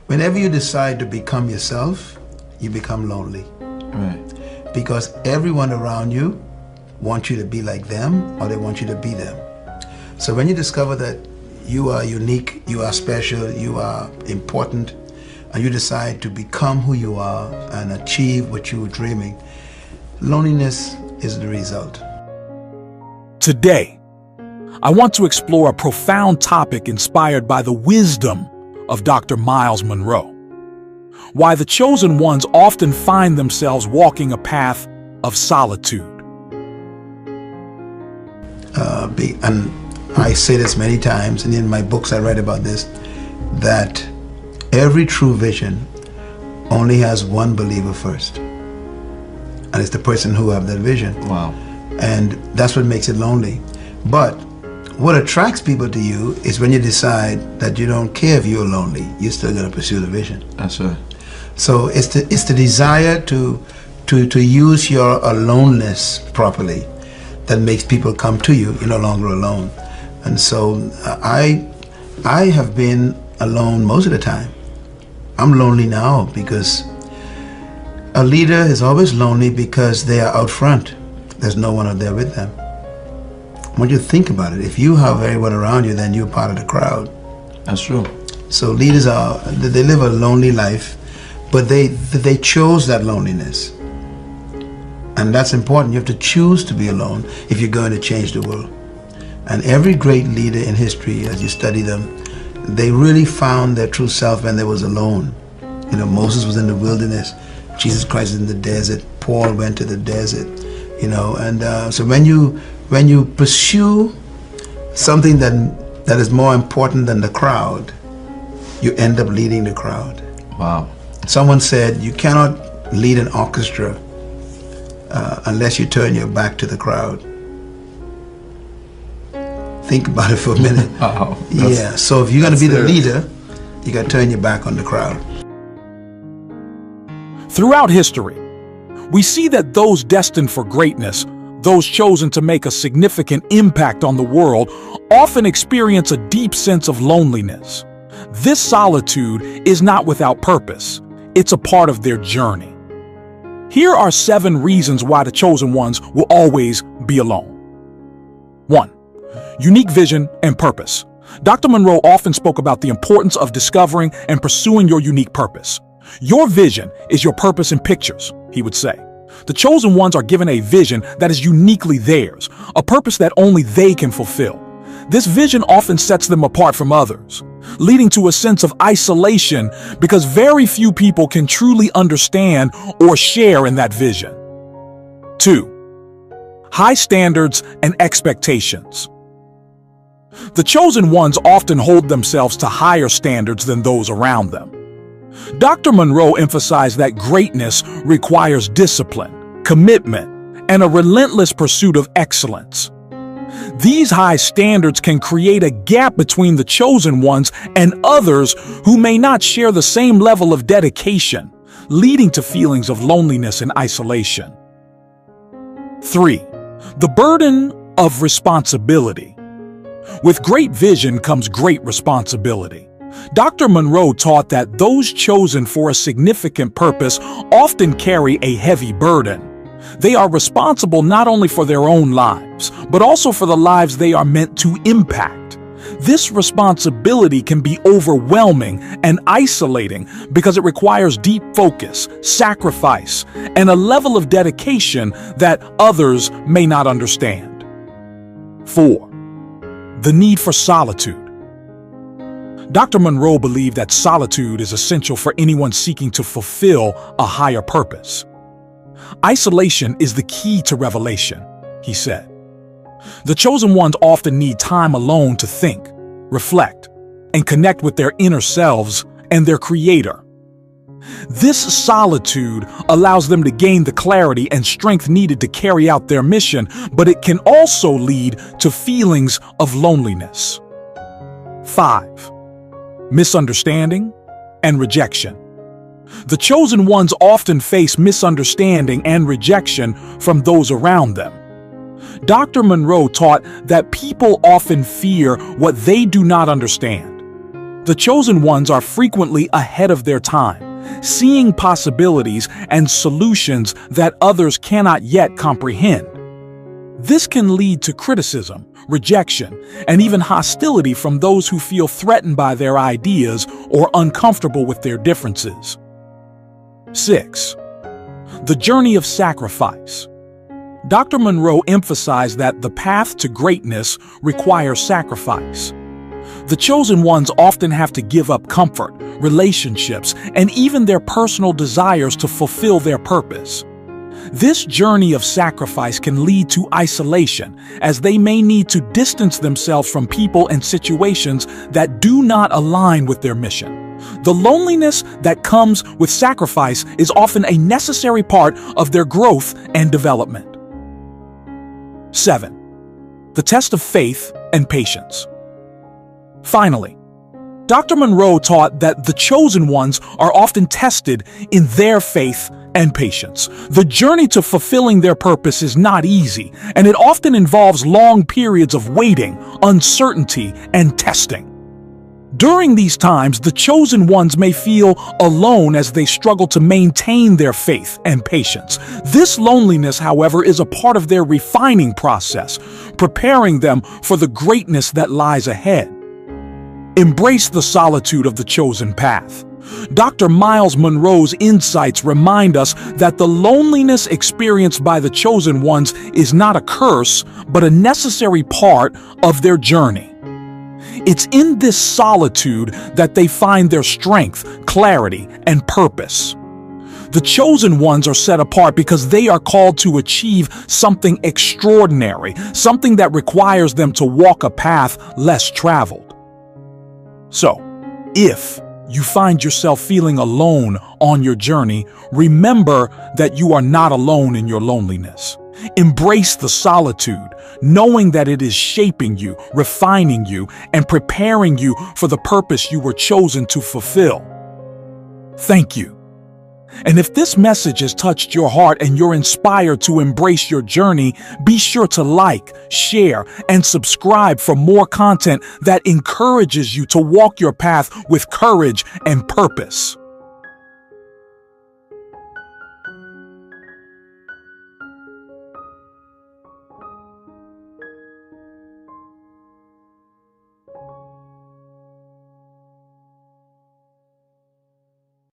Whenever you decide to become yourself, you become lonely. Right. Because everyone around you wants you to be like them, or they want you to be them. So when you discover that you are unique, you are special, you are important, and you decide to become who you are and achieve what you were dreaming, loneliness is the result. Today, I want to explore a profound topic inspired by the wisdom of Dr. Myles Munroe. Why the chosen ones often find themselves walking a path of solitude. And I say this many times, and in my books I write about this, that every true vision only has one believer first. And it's the person who have that vision. Wow. And that's what makes it lonely. But what attracts people to you is when you decide that you don't care if you're lonely, you're still going to pursue the vision. That's right. So it's the desire to use your aloneness properly that makes people come to you. You're no longer alone. And so I have been alone most of the time. I'm lonely now because a leader is always lonely because they are out front. There's no one out there with them. When you think about it, if you have everyone around you, then you're part of the crowd. That's true. So leaders they live a lonely life, but they chose that loneliness. And that's important. You have to choose to be alone if you're going to change the world. And every great leader in history, as you study them, they really found their true self when they was alone. You know, Moses was in the wilderness, Jesus Christ is in the desert, Paul went to the desert, you know. And so when you pursue something that is more important than the crowd, you end up leading the crowd. Wow. Someone said you cannot lead an orchestra unless you turn your back to the crowd. Think about it for a minute. Wow. Yeah, so if you're going to be the leader, you got to turn your back on the crowd. Throughout history, we see that those destined for greatness, those chosen to make a significant impact on the world, often experience a deep sense of loneliness. This solitude is not without purpose. It's a part of their journey. Here are 7 reasons why the chosen ones will always be alone. 1. Unique vision and purpose. Dr. Munroe often spoke about the importance of discovering and pursuing your unique purpose. Your vision is your purpose in pictures, he would say. The chosen ones are given a vision that is uniquely theirs, a purpose that only they can fulfill. This vision often sets them apart from others, leading to a sense of isolation because very few people can truly understand or share in that vision. 2. High standards and expectations. The chosen ones often hold themselves to higher standards than those around them. Dr. Munroe emphasized that greatness requires discipline, commitment, and a relentless pursuit of excellence. These high standards can create a gap between the chosen ones and others who may not share the same level of dedication, leading to feelings of loneliness and isolation. 3. The burden of responsibility. With great vision comes great responsibility. Dr. Munroe taught that those chosen for a significant purpose often carry a heavy burden. They are responsible not only for their own lives, but also for the lives they are meant to impact. This responsibility can be overwhelming and isolating because it requires deep focus, sacrifice, and a level of dedication that others may not understand. 4. The need for solitude. Dr. Munroe believed that solitude is essential for anyone seeking to fulfill a higher purpose. Isolation is the key to revelation, he said. The chosen ones often need time alone to think, reflect, and connect with their inner selves and their Creator. This solitude allows them to gain the clarity and strength needed to carry out their mission, but it can also lead to feelings of loneliness. 5. Misunderstanding and rejection. The chosen ones often face misunderstanding and rejection from those around them. Dr. Munroe taught that people often fear what they do not understand. The chosen ones are frequently ahead of their time, seeing possibilities and solutions that others cannot yet comprehend. This can lead to criticism, rejection, and even hostility from those who feel threatened by their ideas or uncomfortable with their differences. 6. The journey of sacrifice. Dr. Munroe emphasized that the path to greatness requires sacrifice. The chosen ones often have to give up comfort, relationships, and even their personal desires to fulfill their purpose. This journey of sacrifice can lead to isolation, as they may need to distance themselves from people and situations that do not align with their mission. The loneliness that comes with sacrifice is often a necessary part of their growth and development. 7. The test of faith and patience. Finally, Dr. Munroe taught that the chosen ones are often tested in their faith and patience. The journey to fulfilling their purpose is not easy, and it often involves long periods of waiting, uncertainty, and testing. During these times, the chosen ones may feel alone as they struggle to maintain their faith and patience. This loneliness, however, is a part of their refining process, preparing them for the greatness that lies ahead. Embrace the solitude of the chosen path. Dr. Myles Munroe's insights remind us that the loneliness experienced by the chosen ones is not a curse, but a necessary part of their journey. It's in this solitude that they find their strength, clarity, and purpose. The chosen ones are set apart because they are called to achieve something extraordinary, something that requires them to walk a path less traveled. So, if you find yourself feeling alone on your journey, remember that you are not alone in your loneliness. Embrace the solitude, knowing that it is shaping you, refining you, and preparing you for the purpose you were chosen to fulfill. Thank you. And if this message has touched your heart and you're inspired to embrace your journey, be sure to like, share, and subscribe for more content that encourages you to walk your path with courage and purpose.